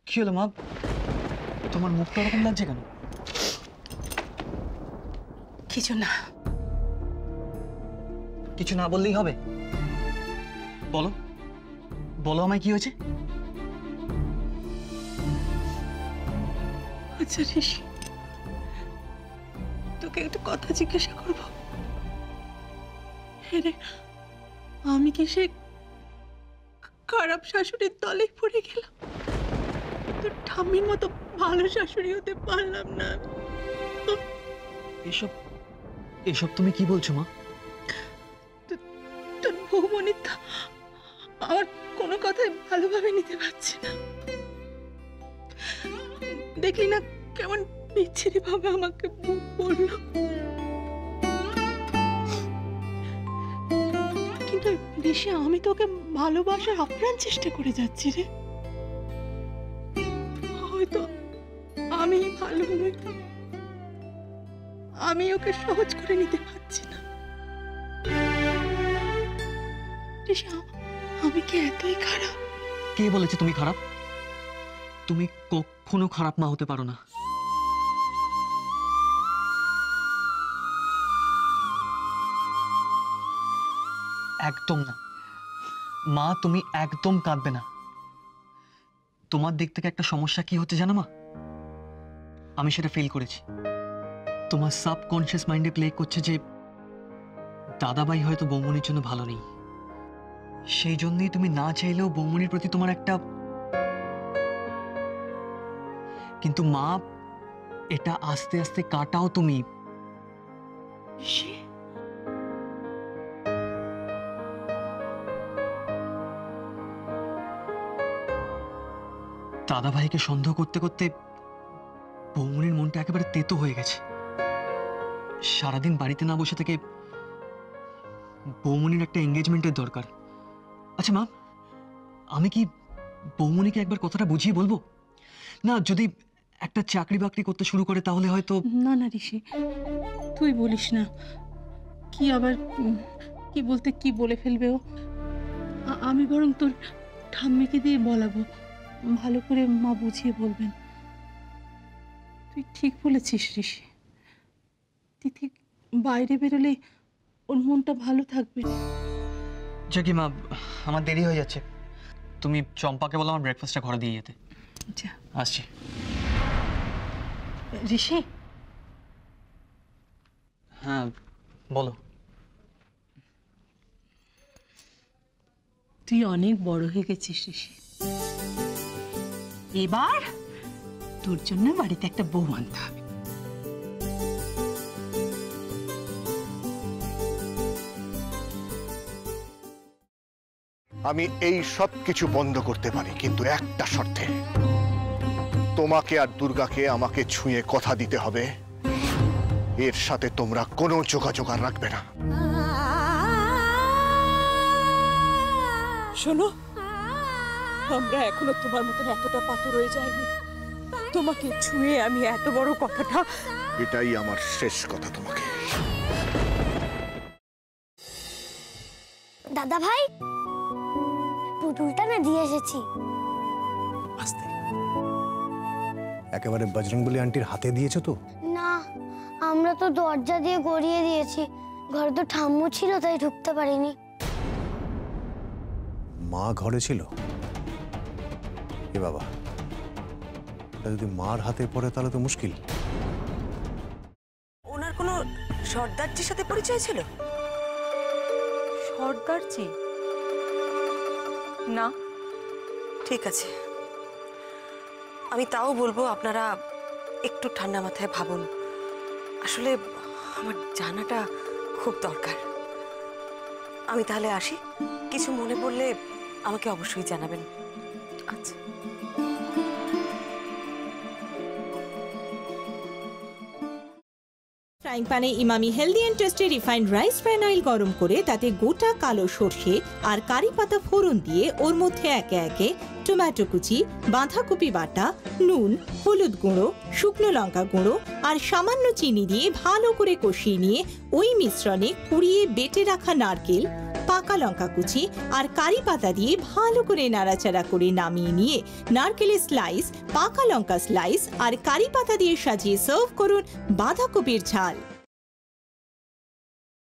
কি হলো মা, তোমার মুখটা ওরকম লাগছে কেন? কিছু না। কিছু না বললেই হবে? বলো বলো আমায় কি হয়েছে? আচ্ছা ঋষি, তোকে একটু কথা জিজ্ঞাসা করবো। রে, আমি কি সে খারাপ শাশুড়ির দলে পড়ে গেলাম? তোর ঠাম্মির মতো ভালো শাশুড়ি হতে পারলাম না। এসব এসব তুমি কি বলছো মা? তোর বৌমনিতা আমার কোনো কথাই ভালোভাবে নিতে পারছে না। দেখলি না কেমন বিচ্ছিরি ভাবে আমাকে বললো। কিন্তু ঋষি, আমি তোকে ভালোবাসার আপ্রাণ চেষ্টা করে যাচ্ছি রে। হয়তো আমি ভালো নই, আমি ওকে সহজ করে নিতে পারছি না। ঋষি, আমি কি এতই খারাপ? কে বলেছে তুমি খারাপ? তুমি কখনো খারাপ মা হতে পারো না। একদম না মা, তুমি একদম কাঁদবে না। তোমার দিক থেকে একটা সমস্যা কি হচ্ছে জানো মা? আমি সেটা ফিল করেছি। তোমার সাবকনশিয়াস মাইন্ডে প্লে করছে যে দাদাভাই হয়তো বৌমনির জন্য ভালো নেই, সেই জন্যই তুমি না চাইলেও বৌমনির প্রতি তোমার একটা। কিন্তু মা, এটা আস্তে আস্তে কাটাও তুমি। দাদাভাইকে সন্দেহ করতে করতে বৌমনির মনটা একেবারে তেতো হয়ে গেছে। সারাদিন বাড়িতে না বসে থেকে বৌমনির একটা এঙ্গেজমেন্টের দরকার। আচ্ছা মা, আমি কি বৌমনিকে একবার কথাটা বুঝিয়ে বলবো না? যদি একটা চাকরি বাকরি করতে শুরু করে তাহলে হয়তো। না না ঋষি, তুই বলিস না। কি আবার কি বলতে কি বলে ফেলবে ও। আমি বরং তোর ঠাম্মিকে দিয়ে বলাবো, ভালো করে মা বুঝিয়ে বলবেন। তুই ঠিক বলেছিস ঋষি, তুই ঠিক বাইরে বেরোলে ওর মনটা ভালো থাকবে। কি মা, আমার দেরি হয়ে যাচ্ছে, তুমি চম্পাকে বলো আমার ব্রেকফাস্টটা ঘরে দিয়ে যেতে। আচ্ছা আসছি। ঋষি। হ্যাঁ বলো। তুই অনেক বড় হয়ে গেছিস ঋষি, এবার তোর জন্য বাড়িতে একটা বউ আনতে হবে। আমি এই সব কিছু বন্ধ করতে পারি, কিন্তু একটা শর্তে। তোমাকে আর দুর্গাকে আমাকে ছুঁয়ে কথা দিতে হবে এর সাথে তোমরা কোনো যোগাযোগ আর রাখবে না। শোনো, আমরা এখনো তোমার মতন এতটা পাথর হয়ে যায়নি। তোমাকে ছুঁয়ে আমি এত বড় কথাটা। এটাই আমার শেষ কথা তোমাকে। দাদা ভাই, পুতুলটা না দিয়ে এসেছি। আস্তে, একেবারে বজরংবলী আন্টির হাতে দিয়েছো তো? না, আমরা তো দরজা দিয়ে গড়িয়ে দিয়েছি। ঘরে তো ঠাম্মু ছিল, তাই ঢুকতে পারিনি। মা ঘরে ছিল? এ বাবা, এটা যদি মার হাতে পড়ে তাহলে তো মুশকিল। ওনার কোনো সর্দারজির সাথে পরিচয় ছিল? সর্দারজি? না, ঠিক আছে। আমি তাও বলবো আপনারা একটু ঠান্ডা মাথায় ভাবুন। আসলে আমার জানাটা খুব দরকার। আমি তাহলে আসি, কিছু মনে পড়লে আমাকে অবশ্যই জানাবেন। আচ্ছা। ফ্রাইং প্যানে Emami healthy and tasty refined rice bran oil গরম করে তাতে গোটা কালো সর্ষে আর কারি পাতা ফোড়ন দিয়ে ওর মধ্যে একে একে টমেটো কুচি, বাঁধাকপি বাটা, নুন, হলুদ গুঁড়ো, শুকনো লঙ্কা গুঁড়ো আর সামান্য চিনি দিয়ে ভালো করে কষিয়ে নিয়ে ওই মিশ্রণে কুড়িয়ে বেটে রাখা নারকেল, পাকা লঙ্কা কুচি আর কারি পাতা দিয়ে ভালো করে নাড়াচাড়া করে নামিয়ে নিয়ে নারকেলের স্লাইস, পাকা লঙ্কা স্লাইস আর কারি পাতা দিয়ে সাজিয়ে সার্ভ করুন বাঁধাকপির ঝাল।